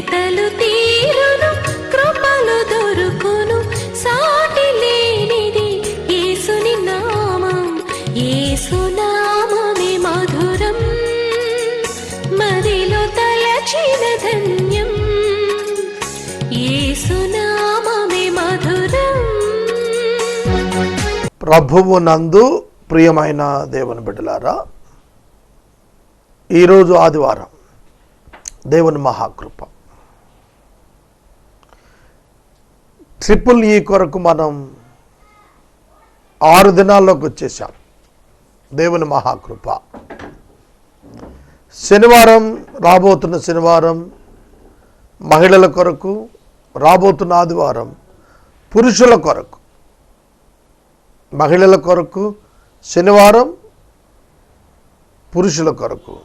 వెతలు తీరును, కృపలు దొరుకును, సాటి లేనిది యేసుని నామం. యేసునామమే మధురం, మదిలో తలచిన ధన్యం. యేసునామమే మధురం. ప్రభువు నందు ప్రియమైన దేవుని బిడ్డలారా, ఈరోజు ఆదివారం, దేవుని మహాకృప. ట్రిపుల్ ఈ కొరకు మనం 6 దినాల్లోకి వచ్చేసాం. దేవుని మహాకృప. శనివారం, రాబోతున్న శనివారం మహిళల కొరకు, రాబోతున్న ఆదివారం పురుషుల కొరకు. మహిళల కొరకు శనివారం, పురుషుల కొరకు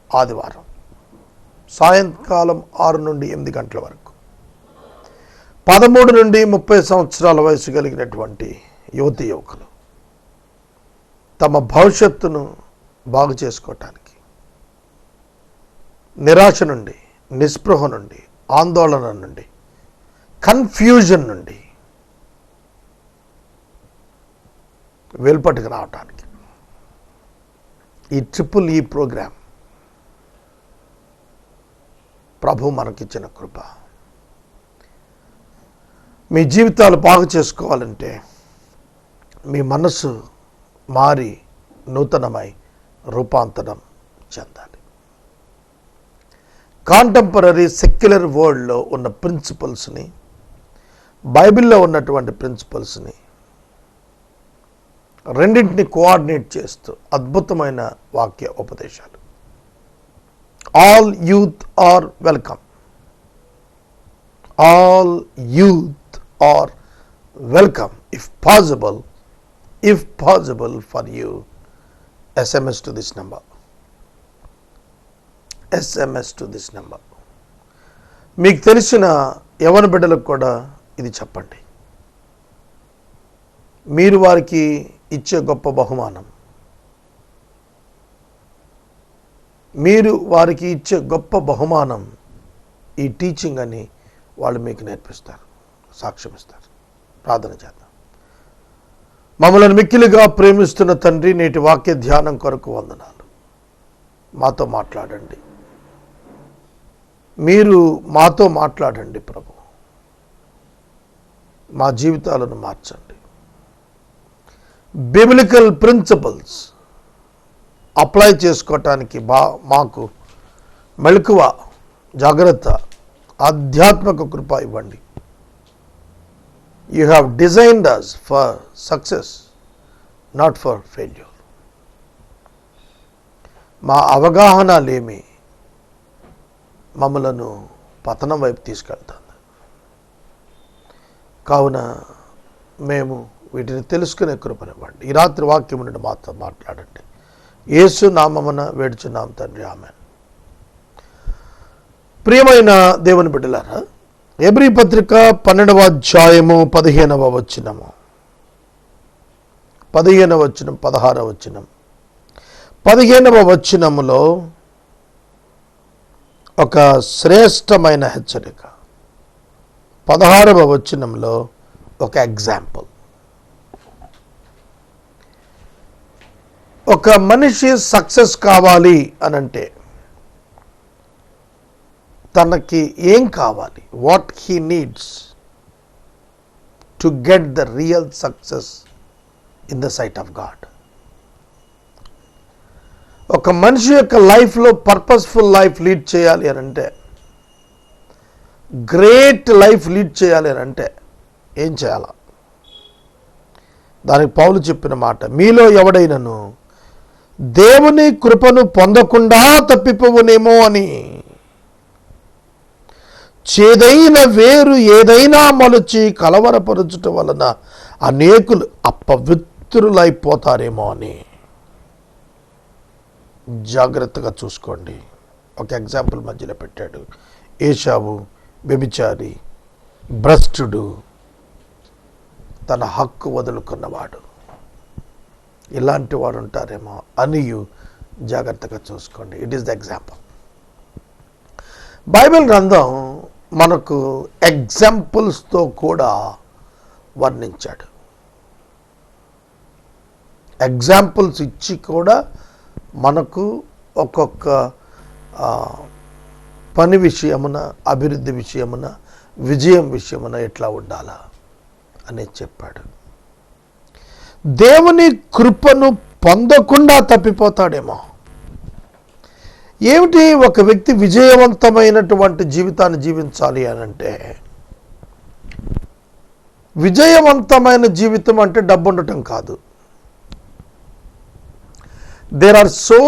ఆదివారం సాయంకాలం 6 నుండి 8 గంటల వరకు. 13 నుండి 30 సంవత్సరాల వయసు కలిగినటువంటి యువతి యువకులు తమ భవిష్యత్తును బాగు చేసుకోవటానికి, నిరాశ నుండి, నిస్పృహ నుండి, ఆందోళన నుండి, కన్ఫ్యూజన్ నుండి వెలుపటికి రావటానికి ఈ ట్రిపుల్ ఈ ప్రోగ్రాం ప్రభు మనకిచ్చిన కృప. మీ జీవితాలు బాగు చేసుకోవాలంటే మీ మనసు మారి నూతనమై రూపాంతరం చెందాలి. కాంటెంపరీ సెక్యులర్ వరల్డ్లో ఉన్న ప్రిన్సిపల్స్ని, బైబిల్లో ఉన్నటువంటి ప్రిన్సిపల్స్ని రెండింటిని కోఆర్డినేట్ చేస్తూ అద్భుతమైన వాక్య ఉపదేశాలు. All youth are welcome. All youth are welcome. If possible for you, SMS to this number. SMS to this number. మీకు తెలిసిన యవ్వన బిడ్డలకు కూడా ఇది చెప్పండి. మీరు వారికి ఇచ్చే గొప్ప బహుమానం, ఈ టీచింగ్ అని వాళ్ళు మీకు నేర్పిస్తారు, సాక్ష్యం ఇస్తారు. ప్రార్థన చేద్దాం. మమ్మల్ని మిక్కిలిగా ప్రేమిస్తున్న తండ్రి, నేటి వాక్య ధ్యానం కొరకు వందనాలు. మాతో మాట్లాడండి. మీరు మాతో మాట్లాడండి ప్రభు. మా జీవితాలను మార్చండి. బిబ్లికల్ ప్రిన్సిపల్స్ అప్లై చేసుకోవటానికి మాకు మెలకువ, జాగ్రత్త, ఆధ్యాత్మిక కృప ఇవ్వండి. You have designed us for success, not for failure. మా అవగాహన లేమి మమ్మలను పతనం వైపు తీసుకెళ్తుంది. కావున మేము వీటిని తెలుసుకునే కృపనివ్వండి. ఈ రాత్రి వాక్యం నుండి మాతో మాట్లాడండి. యేసు నామమున వేడుచున్నాం తండ్రి, ఆమేన్. ప్రియమైన దేవుని బిడ్డలారా, హెబ్రీ పత్రిక 12వ అధ్యాయము 15వ వచనము, 15వ వచనం, 16వ వచనం. 15వ వచనములో ఒక శ్రేష్టమైన హెచ్చరిక, 16వ వచనంలో ఒక ఎగ్జాంపుల్. ఒక మనిషి సక్సెస్ కావాలి అనంటే తనకి ఏం కావాలి, what he needs to get the real success in the sight of God. ఒక మనిషి యొక్క లైఫ్లో పర్పస్ఫుల్ లైఫ్ లీడ్ చేయాలి అనంటే, గ్రేట్ లైఫ్ లీడ్ చేయాలి అనంటే ఏం చేయాల? దానికి పౌలు చెప్పిన మాట, మీలో ఎవడైనను దేవుని కృపను పొందకుండా తప్పిపోవునేమో అని చేదైన వేరు ఏదైనా మొలచి కలవరపరచుట వలన అనేకులు అపవిత్రులైపోతారేమో అని. జాగ్రత్తగా చూసుకోండి. ఒక ఎగ్జాంపుల్ మధ్యలో పెట్టాడు. ఏశావు వ్యభిచారి, భ్రష్టుడు, తన హక్కు వదులుకున్నవాడు. ఇలాంటి వాడు ఉంటారేమో అని జాగ్రత్తగా చూసుకోండి. It is the example. Bible గ్రంథం మనకు ఎగ్జాంపుల్స్తో కూడా వర్ణించాడు. ఎగ్జాంపుల్స్ ఇచ్చి కూడా మనకు ఒక్కొక్క పని విషయమున, అభివృద్ధి విషయమున, విజయం విషయమున ఎట్లా ఉండాలా అనేది చెప్పాడు. దేవుని కృపను పొందకుండా తప్పిపోతాడేమో. ఏమిటి ఒక వ్యక్తి విజయవంతమైనటువంటి జీవితాన్ని జీవించాలి అని అంటే, విజయవంతమైన జీవితం అంటే డబ్బు ఉండటం కాదు. There are so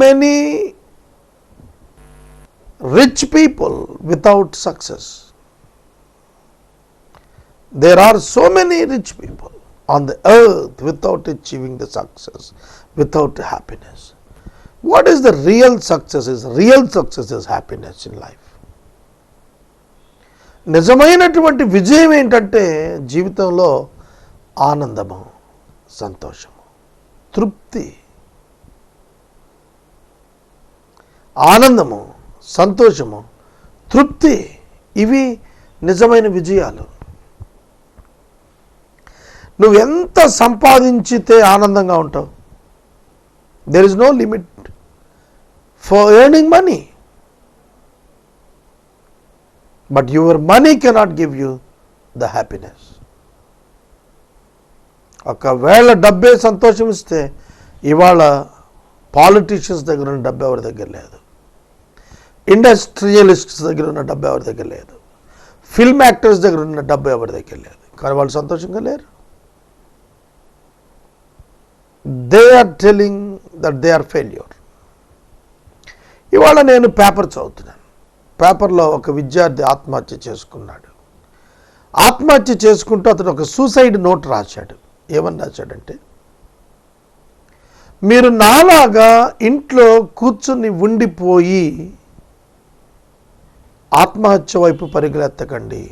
many rich people without success. There are so many rich people on the earth without achieving the success, without happiness. What is the real success? Real success is happiness in life. నిజమైనటువంటి విజయం ఏంటంటే జీవితంలో ఆనందము, సంతోషము, తృప్తి. ఆనందము, సంతోషము, తృప్తి, ఇవి నిజమైన విజయాలు. నువ్వు ఎంత సంపాదించితే ఆనందంగా ఉంటావు? There is no limit for earning money, but your money cannot give you the happiness. ఒకవేళ డబ్బే సంతోషం ఇస్తే, ఇవాళ పాలిటీషియన్స్ దగ్గర ఉన్న డబ్బు ఎవరి దగ్గర లేదు, ఇండస్ట్రియలిస్ట్స్ దగ్గర ఉన్న డబ్బు ఎవరి దగ్గర లేదు, ఫిల్మ్ యాక్టర్స్ దగ్గర ఉన్న డబ్బు ఎవరి దగ్గర లేదు. కానీ వాళ్ళు సంతోషంగా లేరు. They are telling that they are failure. ఇవాళ నేను పేపర్ చదువుతున్నాను. పేపర్లో ఒక విద్యార్థి ఆత్మహత్య చేసుకున్నాడు. ఆత్మహత్య చేసుకుంటూ అతను ఒక సూసైడ్ నోట్ రాశాడు. ఏమని రాశాడంటే, మీరు నాలాగా ఇంట్లో కూర్చుని ఉండిపోయి ఆత్మహత్య వైపు పరిగెత్తకండి.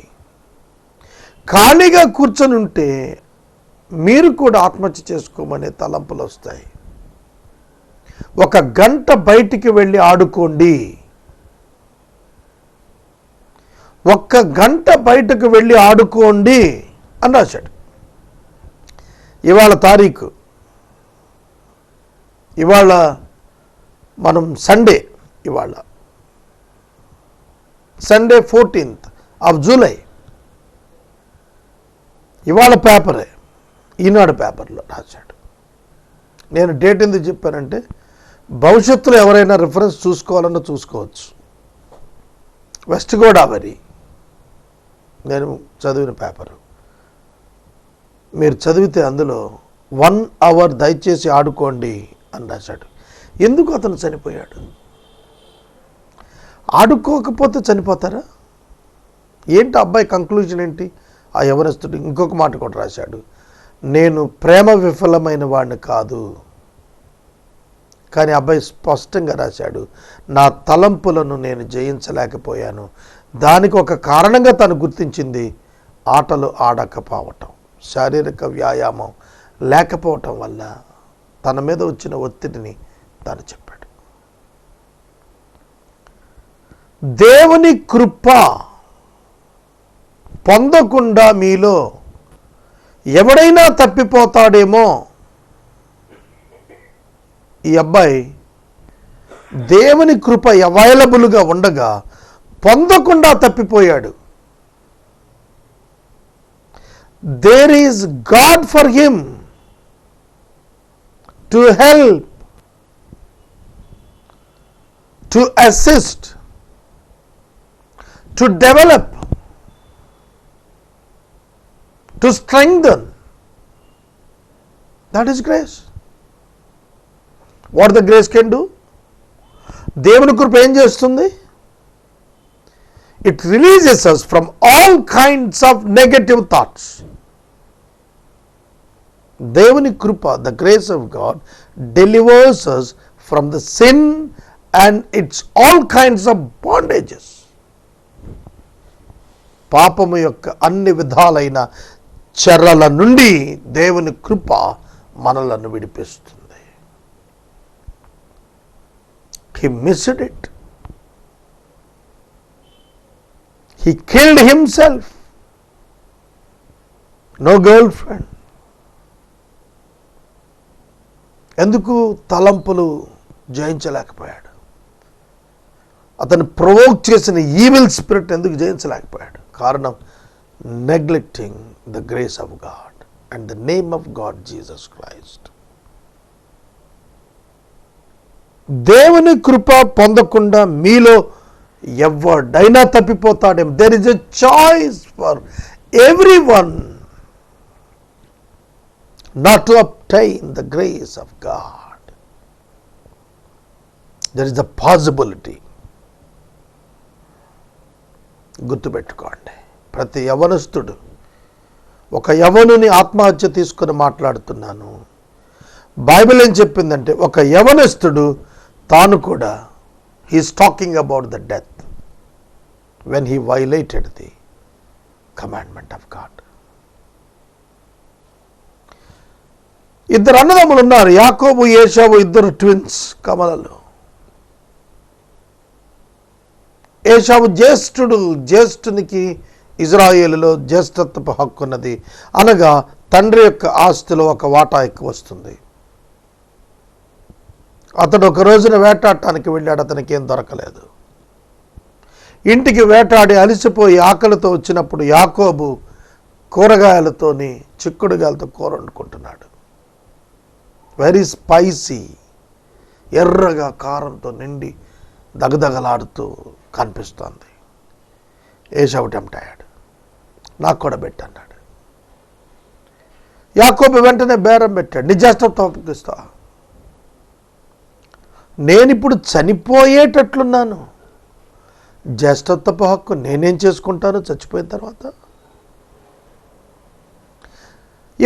ఖాళీగా కూర్చొని ఉంటే మీరు కూడా ఆత్మహత్య చేసుకోమనే తలంపులు వస్తాయి. 1 గంట బయటికి వెళ్ళి ఆడుకోండి. 1 గంట బయటకు వెళ్ళి ఆడుకోండి అని రాశాడు. ఇవాళ తారీఖు, ఇవాళ మనం సండే, ఇవాళ సండే 14th of July. ఇవాళ పేపరే, ఈనాడు పేపర్లో రాశాడు. నేను డేట్ ఎందుకు చెప్పానంటే, భవిష్యత్తులో ఎవరైనా రిఫరెన్స్ చూసుకోవాలన్నా చూసుకోవచ్చు. వెస్ట్ గోదావరి నేను చదివిన పేపరు. మీరు చదివితే అందులో 1 hour దయచేసి ఆడుకోండి అని రాశాడు. ఎందుకు అతను చనిపోయాడు? ఆడుకోకపోతే చనిపోతారా? ఏంటి అబ్బాయి కంక్లూజన్ ఏంటి? ఆ యవనస్తుడు ఇంకొక మాట కూడా రాశాడు, నేను ప్రేమ విఫలమైన వాడిని కాదు. కానీ అబ్బాయి స్పష్టంగా రాశాడు, నా తలంపులను నేను జయించలేకపోయాను. దానికి ఒక కారణంగా తను గుర్తించింది ఆటలు ఆడకపోవటం, శారీరక వ్యాయామం లేకపోవటం వల్ల తన మీద వచ్చిన ఒత్తిడిని తాను చెప్పాడు. దేవుని కృప పొందకుండా మీలో ఎవడైనా తప్పిపోతాడేమో. ఈ అబ్బాయి దేవుని కృప అవైలబుల్గా ఉండగా పొందకుండా తప్పిపోయాడు. There is God for him to help, to assist, to develop, to strengthen. That is grace. What the grace can do? దేవుని కృప ఏం చేస్తుంది? It releases us from all kinds of negative thoughts. దేవుని కృప, the grace of God delivers us from the sin and its all kinds of bondages. పాపము యొక్క అన్ని విధాలైన చెరల నుండి దేవుని కృప మనలను విడిపిస్తుంది. He missed it. He killed himself. No girlfriend. ఎందుకు తలంపులు జయించలేకపోయాడు? అతను ప్రొవోక్ చేసిన ఈవిల్ స్పిరిట్ ఎందుకు జయించలేకపోయాడు? కారణం neglecting the grace of God and the name of God Jesus Christ. దేవుని కృప పొందకుండా మీలో ఎవడైనా తప్పిపోతాడేమో. There is a choice for everyone not to obtain the grace of God. There is a possibility. గుర్తుపెట్టుకోండి, ప్రతి యవనస్తుడు, ఒక యవనుని ఆత్మహత్య తీసుకుని మాట్లాడుతున్నాను. బైబిల్ ఏం చెప్పిందంటే ఒక యవనస్తుడు తాను కూడా he's talking about the death when he violated the commandment of God. ఇద్దరు అన్నదమ్ములు ఉన్నారు, యాకోబు ఏశావు, ఇద్దరు ట్విన్స్ కమలలు. ఏశావు జ్యేష్ఠుడు, జ్యేష్ఠునికి ఇజ్రాయేలులో జ్యేష్ఠత్వపు హక్కు ఉన్నది, అనగా తండ్రి యొక్క ఆస్తిలో ఒక వాటా ఎక్కువ వస్తుంది. అతడు ఒక రోజున వేటాడటానికి వెళ్ళాడు, అతనికి ఏం దొరకలేదు. ఇంటికి వేటాడి అలసిపోయి ఆకలితో వచ్చినప్పుడు యాకోబు కూరగాయలతోని చిక్కుడుగాయలతో కూర వండుకుంటున్నాడు. వెరీ స్పైసీ, ఎర్రగా కారంతో నిండి దగదగలాడుతూ కనిపిస్తోంది. ఏశావు టెంప్ట్ అయ్యాడు, నాకు కూడా పెట్టన్నాడు. యాకోబు వెంటనే బేరం పెట్టాడు, నీ జ్యేష్ఠత్వం అప్పగిస్తా, నేనిప్పుడు చనిపోయేటట్లున్నాను, జ్యేష్ఠత్వపు హక్కు నేనేం చేసుకుంటాను చచ్చిపోయిన తర్వాత?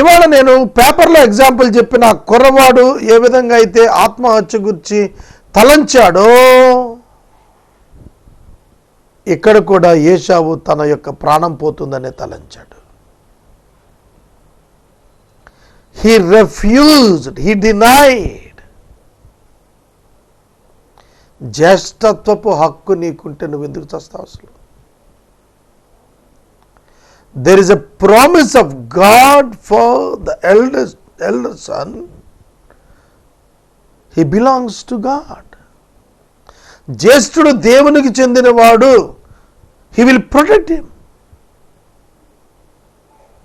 ఇవాళ నేను పేపర్లో ఎగ్జాంపుల్ చెప్పిన కుర్రవాడు ఏ విధంగా అయితే ఆత్మహత్య గురించి తలంచాడో, ఇక్కడ కూడా ఏశావు తన యొక్క ప్రాణం పోతుందనే తలంచాడు. He refused, he denied. జ్యేష్ఠత్వపు హక్కు నీకుంటే నువ్వు ఎందుకు చస్తావు అసలు? There is a promise of God for the elder son. He belongs to God. జ్యేష్ఠుడు దేవునికి చెందినవాడు. He will protect him.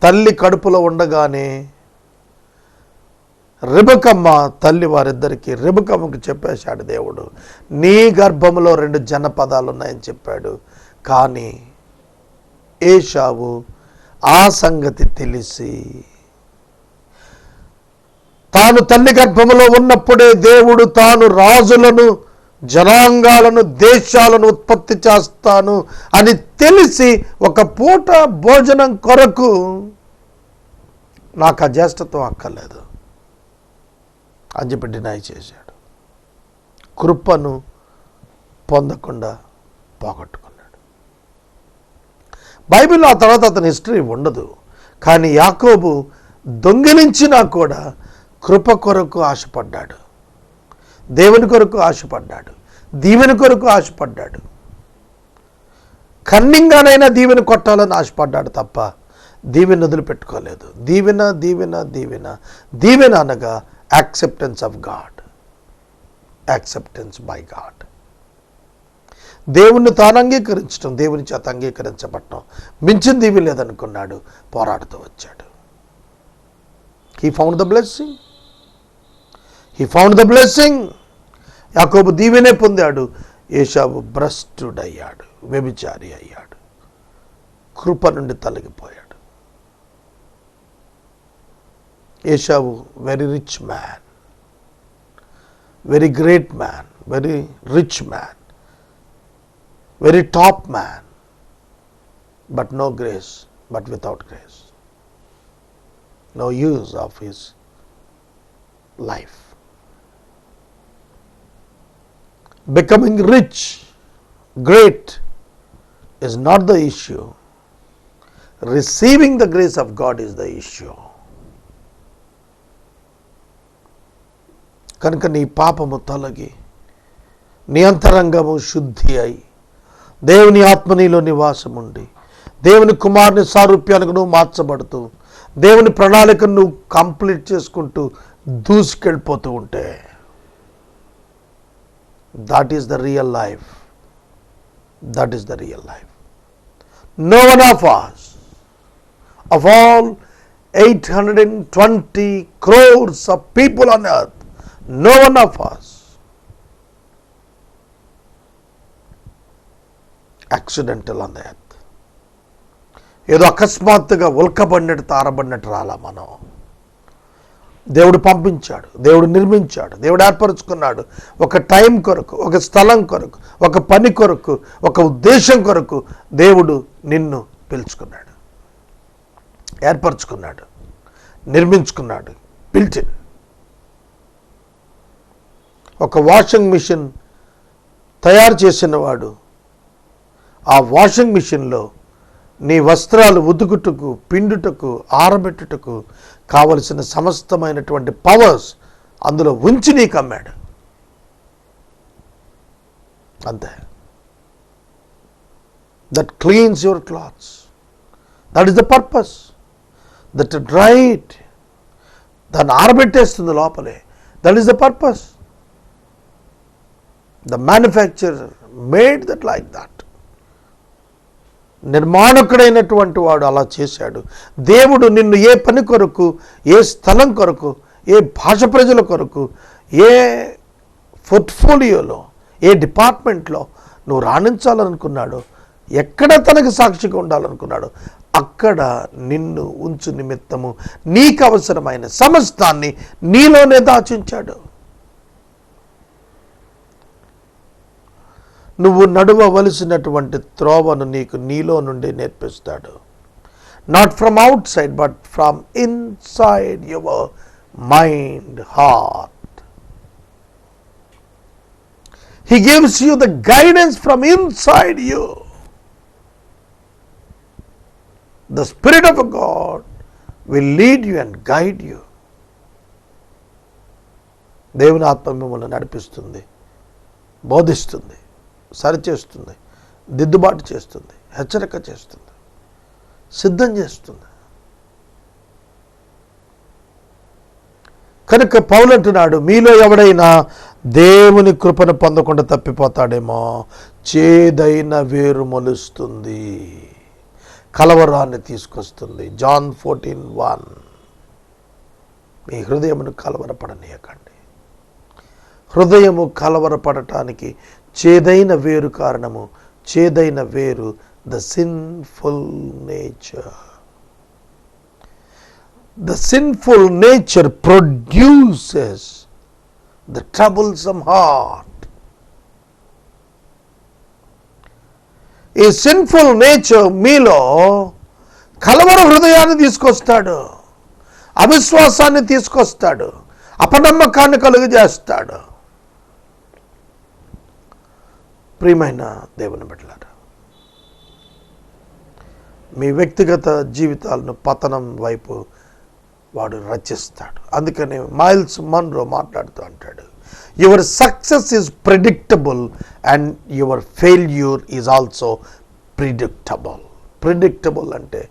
తల్లి కడుపులో ఉండగానే రెబెకమ్మ తల్లి వారిద్దరికి, రెబెకమ్మకు చెప్పేశాడు దేవుడు, నీ గర్భములో 2 జనపదాలు ఉన్నాయని చెప్పాడు. కానీ ఏశావు ఆ సంగతి తెలిసి తాను తల్లి గర్భములో ఉన్నప్పుడే దేవుడు తాను రాజులను, జనాంగాలను, దేశాలను ఉత్పత్తి చేస్తాను అని తెలిసి ఒక పూట భోజనం కొరకు నాకు ఆ జ్యేష్ఠత్వం అక్కర్లేదు అని చెప్పి డినై చేశాడు. కృపను పొందకుండా పోగొట్టుకున్నాడు. బైబిల్లో ఆ తర్వాత అతని హిస్టరీ ఉండదు. కానీ యాకోబు దొంగిలించినా కూడా కృప కొరకు ఆశపడ్డాడు, దేవుని కొరకు ఆశపడ్డాడు, దీవెన కొరకు ఆశపడ్డాడు. కన్నింగానైనా దీవెన కొట్టాలని ఆశపడ్డాడు తప్ప దీవెన వదిలిపెట్టుకోలేదు. దీవెన దీవెన దీవెన దీవెన అనగా acceptance of God, acceptance by God. దేవుణ్ణి తాను అంగీకరించడం, దేవుని చేత అంగీకరించబడటం మించిన దీవి లేదనుకున్నాడు, పోరాడుతూ వచ్చాడు. He found the blessing, he found the blessing. యాకోబు దీవెనే పొందాడు, ఏశావు భ్రష్టుడయ్యాడు, వ్యభిచారి అయ్యాడు, కృప నుండి తొలగిపోయాడు. ఏశావు very rich man, very great man, very rich man, very top man, but no grace, but without grace, no use of his life. Becoming rich, great is not the issue. Receiving the grace of God is the issue. కనుక నీ పాపము తొలగి, నీ అంతరంగము శుద్ధి అయి, దేవుని ఆత్మ నీలో నివాసం ఉండి దేవుని కుమారుని సారూప్యానికి నువ్వు మార్చబడుతూ దేవుని ప్రణాళికను నువ్వు కంప్లీట్ చేసుకుంటూ దూసుకెళ్ళిపోతూ ఉంటే that is the real life. That is the real life. No one of us, of all 820 crores of people on earth, no one of us accidental on the earth. ఏదో అకస్మాత్తుగా ఉల్కబడినట్టు తారబడినట్టు రాలా మనం. దేవుడు పంపించాడు, దేవుడు నిర్మించాడు, దేవుడు ఏర్పరచుకున్నాడు. ఒక టైం కొరకు, ఒక స్థలం కొరకు, ఒక పని కొరకు, ఒక ఉద్దేశం కొరకు దేవుడు నిన్ను పిలుచుకున్నాడు, ఏర్పరచుకున్నాడు, నిర్మించుకున్నాడు. పిలిచి ఒక వాషింగ్ మిషన్ తయారు చేసిన వాడు ఆ వాషింగ్ మిషన్లో నీ వస్త్రాలు ఉతుకుటకు, పిండుటకు, ఆరబెట్టుటకు కావలసిన సమస్తమైనటువంటి పవర్స్ అందులో ఉంచి నీకు అమ్మాడు. అంతే. That cleans your clothes. That is the purpose. That dried, దాన్ని ఆరబెట్టేస్తుంది లోపలే. That is the purpose. The manufacturer made that like that. నిర్మాణకుడైనటువంటి వాడు అలా చేశాడు. దేవుడు నిన్ను ఏ పని కొరకు, ఏ స్థలం కొరకు, ఏ భాష ప్రజల కొరకు, ఏ పోర్ట్ఫోలియోలో, ఏ డిపార్ట్మెంట్లో నువ్వు రాణించాలనుకున్నాడో, ఎక్కడ తనకు సాక్షిగా ఉండాలనుకున్నాడో అక్కడ నిన్ను ఉంచు నిమిత్తము నీకు అవసరమైన సమస్తాన్ని నీలోనే దాచించాడు. నువ్వు నడవవలసినటువంటి త్రోవను నీలో నుండి నేర్పిస్తాడు. Not from outside but from inside your mind, heart. He gives you the guidance from inside you. The spirit of God will lead you and guide you. దేవుని ఆత్మ మిమ్మల్ని నడిపిస్తుంది, బోధిస్తుంది, సరిచేస్తుంది, దిద్దుబాటు చేస్తుంది, హెచ్చరిక చేస్తుంది, సిద్ధం చేస్తుంది. కనుక పౌలు అంటున్నాడు, మీలో ఎవడైనా దేవుని కృపను పొందకుండా తప్పిపోతాడేమో, చేదైన వేరు మొలుస్తుంది, కలవరాన్ని తీసుకొస్తుంది. జాన్ 14:1. మీ హృదయమును కలవరపడనీయకండి. హృదయము కలవరపడటానికి చేదైన వేరు కారణము. చేదైన వేరు the sinful nature. The sinful nature produces the troublesome heart. ఈ సిన్ఫుల్ నేచర్ మీలో కలవర హృదయాన్ని తీసుకొస్తాడు, అవిశ్వాసాన్ని తీసుకొస్తాడు, అపనమ్మకాన్ని కలుగజేస్తాడు. ప్రియమైన దేవుని బిడ్డలారా, మీ వ్యక్తిగత జీవితాలను పతనం వైపు వాడు రచిస్తాడు. అందుకని మైల్స్ మన్రో మాట్లాడుతూ అంటాడు, your success is predictable and your failure is also predictable. Predictable అంటే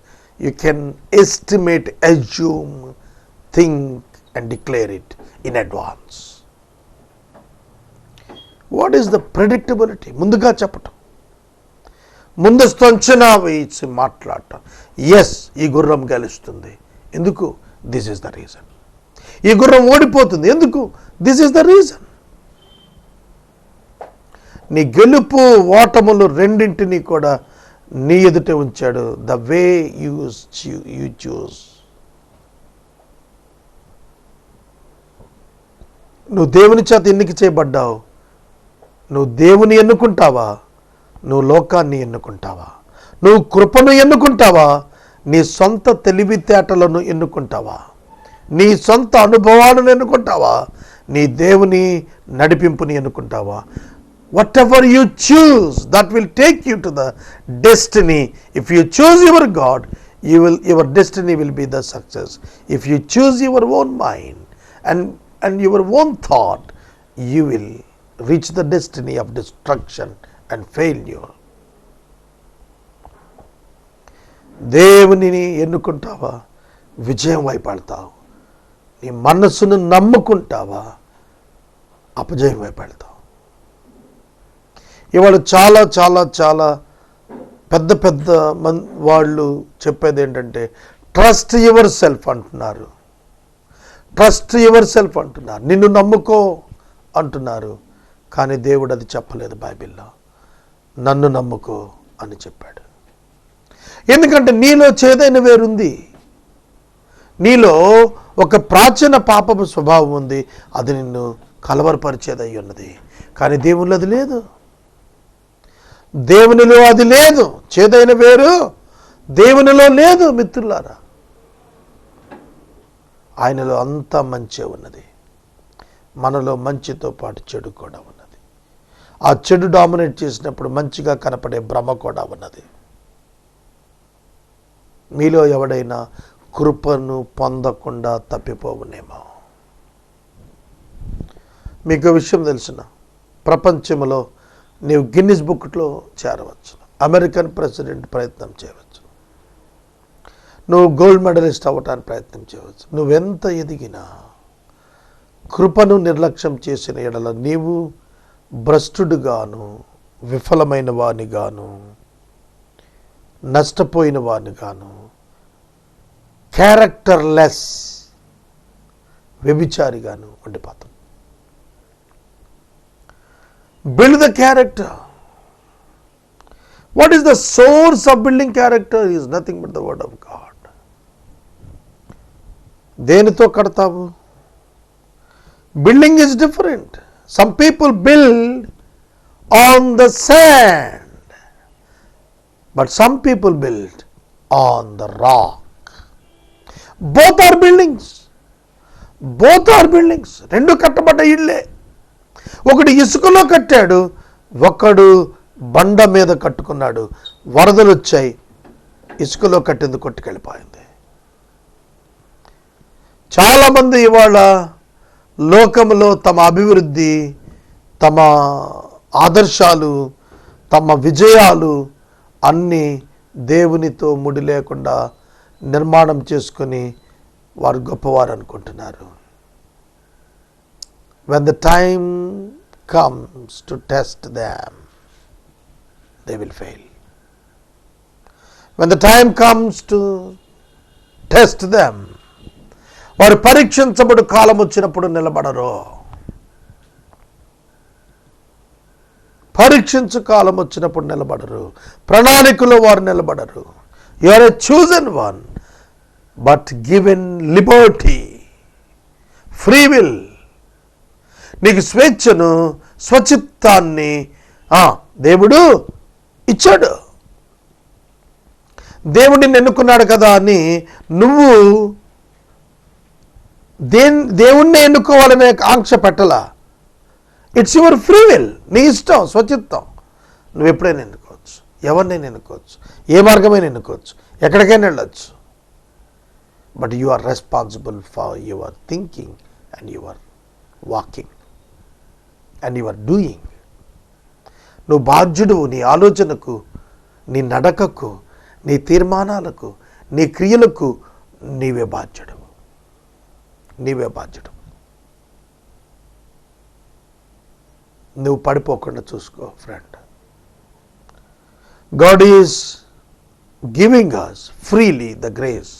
you can estimate, assume, think and declare it in advance. What is the predictability? ముందుగా చెప్పటం, ముందస్తు అంచనా వేసి మాట్లాడటం. ఎస్, ఈ గుర్రం గెలుస్తుంది. ఎందుకు? This is the reason. ఈ గుర్రం ఓడిపోతుంది. ఎందుకు? This is the reason. నీ గెలుపు ఓటములు రెండింటినీ కూడా నీ ఎదుటే ఉంచాడు. The way you choose. నువ్వు దేవుని చేత ఎన్నిక చేయబడ్డావు. నువ్వు దేవుని ఎన్నుకుంటావా? నువ్వు లోకాన్ని ఎన్నుకుంటావా? నువ్వు కృపను ఎన్నుకుంటావా? నీ సొంత తెలివితేటలను ఎన్నుకుంటావా? నీ సొంత అనుభవాలను ఎన్నుకుంటావా? నీ దేవుని నడిపింపుని ఎన్నుకుంటావా? Whatever you choose, that will take you to the destiny. If you choose your God, your destiny will be the success. If you choose your own mind and your own thought, you will reach the destiny of destruction and failure. దేవునిని ఎన్నుకుంటావా, విజయం వైపు వెళ్తావు. నీ మనస్సును నమ్ముకుంటావా, అపజయం వైపు వెళ్తావు. ఇవాళ చాలా చాలా చాలా పెద్ద పెద్ద వాళ్ళు చెప్పేది ఏంటంటే ట్రస్ట్ యువర్ సెల్ఫ్ అంటున్నారు. ట్రస్ట్ యువర్ సెల్ఫ్ అంటున్నారు, నిన్ను నమ్ముకో అంటున్నారు. కానీ దేవుడు అది చెప్పలేదు బైబిల్లో. నన్ను నమ్ముకో అని చెప్పాడు. ఎందుకంటే నీలో చేదైన వేరుంది, నీలో ఒక ప్రాచీన పాపపు స్వభావం ఉంది, అది నిన్ను కలవరపరిచేదై ఉన్నది. కానీ దేవునిలో అది లేదు. దేవునిలో అది లేదు. చేదైన వేరు దేవునిలో లేదు మిత్రులారా. ఆయనలో అంతా మంచి ఉన్నది. మనలో మంచితో పాటు చెడు కూడా ఉన్నది. ఆ చెడు డామినేట్ చేసినప్పుడు మంచిగా కనపడే భ్రమ కూడా ఉన్నది. మీలో ఎవడైనా కృపను పొందకుండా తప్పిపోవునేమో. మీకు విషయం తెలుసిన, ప్రపంచంలో నీవు గిన్నిస్ బుక్లో చేరవచ్చు, అమెరికన్ ప్రెసిడెంట్ ప్రయత్నం చేయవచ్చు, నువ్వు గోల్డ్ మెడలిస్ట్ అవ్వటానికి ప్రయత్నం చేయవచ్చు. నువ్వెంత ఎదిగినా కృపను నిర్లక్ష్యం చేసిన ఎడల నీవు భ్రష్టుడుగాను, విఫలమైన వానిగాను, నష్టపోయిన వానిగాను, క్యారెక్టర్లెస్ వ్యభిచారిగాను ఉండిపోతాం. Build the character. What is the source of building character? Is nothing but the word of God. దేనితో కడతావు? Building is different. Some people build on the sand, but some people build on the rock. Both are buildings. Both are buildings. రెండు కట్టబడ్డ ఇళ్ళే. ఒకడు ఇసుకలో కట్టాడు, ఒకడు బండ మీద కట్టుకున్నాడు. వరదలు వచ్చాయి, ఇసుకలో కట్టింది కొట్టుకెళ్ళిపోయింది. చాలామంది ఇవాళ లోకంలో తమ అభివృద్ధి, తమ ఆదర్శాలు, తమ విజయాలు అన్నీ దేవునితో ముడి లేకుండా నిర్మాణం చేసుకొని వారు గొప్పవారు అనుకుంటున్నారు. When the time comes to test them, they will fail. When the time comes to test them, వారు పరీక్షించబడు కాలం వచ్చినప్పుడు నిలబడరు. పరీక్షించు కాలం వచ్చినప్పుడు నిలబడరు. ప్రణాళికలో వారు నిలబడరు. You are a chosen one, but given liberty, free will. నీకు స్వేచ్ఛను, స్వచిత్తాన్ని దేవుడు ఇచ్చాడు. దేవుడిని ఎన్నుకున్నాడు కదా అని నువ్వు దేవుణ్ణి ఎన్నుకోవాలనే ఆంక్ష పెట్టలా. ఇట్స్ యువర్ ఫ్రీ విల్, నీ ఇష్టం, స్వచిత్తం. నువ్వు ఎప్పుడైనా ఎన్నుకోవచ్చు, ఎవరినైనా ఎన్నుకోవచ్చు, ఏ మార్గమైనా ఎన్నుకోవచ్చు, ఎక్కడికైనా వెళ్ళచ్చు. But you are responsible for your thinking and your walking and your doing. నువ్వు బాధ్యుడు. నీ ఆలోచనకు, నీ నడకకు, నీ తీర్మానాలకు, నీ క్రియలకు నీవే బాధ్యుడు. నీవే బాధ్యుడు. నువ్వు పడిపోకుండా చూసుకో friend. God is giving us freely the grace.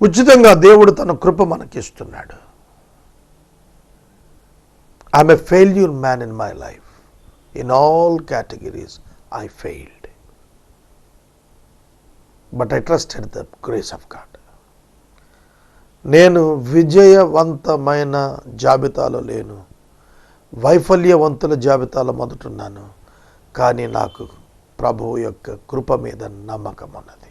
ఉచితంగా దేవుడు తన కృప మనకిస్తున్నాడు. I'm a failure man in my life. In all categories, I failed. But I trusted the grace of God. నేను విజయవంతమైన జాబితాలో లేను, వైఫల్యవంతుల జాబితాలో మొదటున్నాను. కానీ నాకు ప్రభువు యొక్క కృప మీద నమ్మకం ఉన్నది.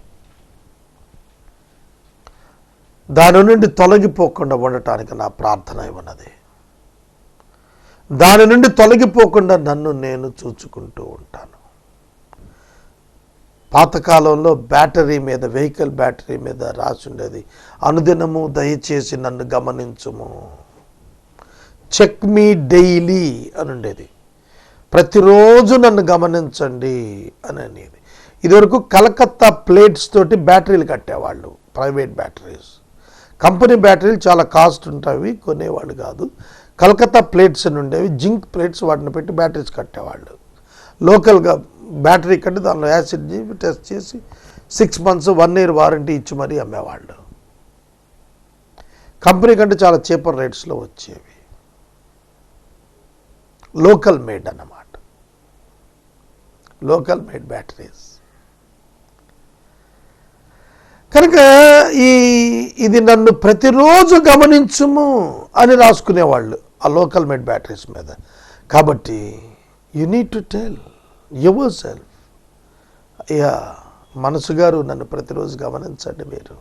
దాని నుండి తొలగిపోకుండా ఉండటానికి నా ప్రార్థన ఉన్నది. దాని నుండి తొలగిపోకుండా నన్ను నేను చూచుకుంటూ ఉంటాను. పాతకాలంలో బ్యాటరీ మీద, వెహికల్ బ్యాటరీ మీద రాసి ఉండేది, అనుదినము దయచేసి నన్ను గమనించుము, చెక్ మీ డైలీ అని ఉండేది. ప్రతిరోజు నన్ను గమనించండి అని అనేది. ఇదివరకు కలకత్తా ప్లేట్స్ తోటి బ్యాటరీలు కట్టేవాళ్ళు, ప్రైవేట్ బ్యాటరీస్. కంపెనీ బ్యాటరీలు చాలా కాస్ట్ ఉంటాయి, కొనేవాళ్ళు కాదు. కలకత్తా ప్లేట్స్ అని ఉండేవి, జింక్ ప్లేట్స్, వాటిని పెట్టి బ్యాటరీస్ కట్టేవాళ్ళు. లోకల్గా బ్యాటరీ కట్టి దానిలో యాసిడ్ టెస్ట్ చేసి 6 months 1 year వారంటీ ఇచ్చి మరీ అమ్మేవాళ్ళు. కంపెనీ కంటే చాలా చీపర్ రేట్స్లో వచ్చేవి. లోకల్ మేడ్ అన్నమాట, లోకల్ మేడ్ బ్యాటరీస్. కనుక ఇది నన్ను ప్రతిరోజు గమనించుము అని రాసుకునేవాళ్ళు ఆ లోకల్ మేడ్ బ్యాటరీస్ మీద. కాబట్టి you need to tell your self, అయ్యా మనసు గారు నన్ను ప్రతిరోజు గమనించండి. మీరు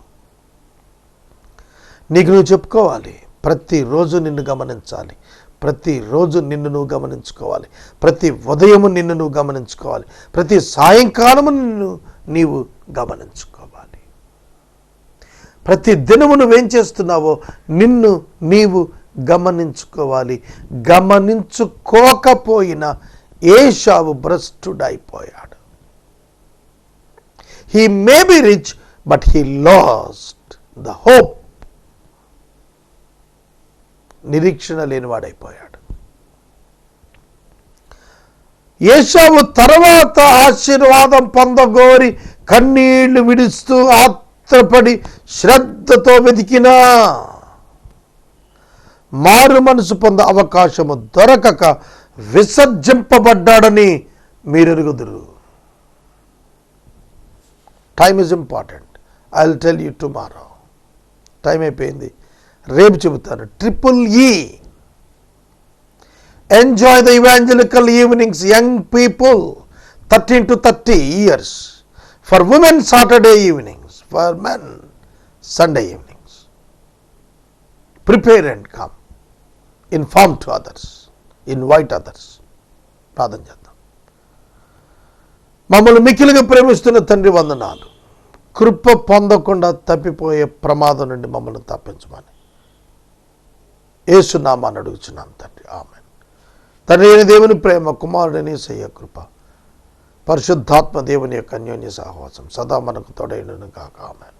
నీకు నువ్వు చెప్పుకోవాలి, ప్రతిరోజు నిన్ను గమనించాలి, ప్రతిరోజు నిన్ను నువ్వు గమనించుకోవాలి, ప్రతి ఉదయము నిన్ను నువ్వు గమనించుకోవాలి, ప్రతి సాయంకాలము నీవు గమనించుకోవాలి. ప్రతి దినము నువ్వేం చేస్తున్నావో నిన్ను నీవు గమనించుకోవాలి. గమనించుకోకపోయినా ఏశావు భ్రష్టుడైపోయాడు. He may be rich, but he lost the hope. నిరీక్షణ లేనివాడైపోయాడు. ఏశావు తర్వాత ఆశీర్వాదం పొందగోరి కన్నీళ్లు విడుస్తూ ఆత్రపడి శ్రద్ధతో వెతికినా మారు మనసు పొంద అవకాశము దొరకక విసర్జింపబడ్డాడని మీరెరుగుదురు. Time is important. I will tell you tomorrow. Time అయిపోయింది, రేపు చెబుతాను. EEE. Enjoy the evangelical evenings, young people 13 to 30 years. For women, Saturday evenings. For men, Sunday evenings. Prepare and come. Inform to others. Invite others. ప్రార్థన చేద్దాం. మమ్మల్ని మిక్కిలిగా ప్రేమిస్తున్న తండ్రి వందనాలు. కృప పొందకుండా తప్పిపోయే ప్రమాదం నుండి మమ్మల్ని తప్పించమని యేసు నామాన్ని అడుగుచున్నాను తండ్రి, ఆమేన్. తండ్రి అయిన దేవుని ప్రేమ, కుమారుడని యేసయ్య కృప, పరిశుద్ధాత్మ దేవుని యొక్క అన్యోన్య సహవాసం సదా మనకు తోడైనను గాక, ఆమేన్.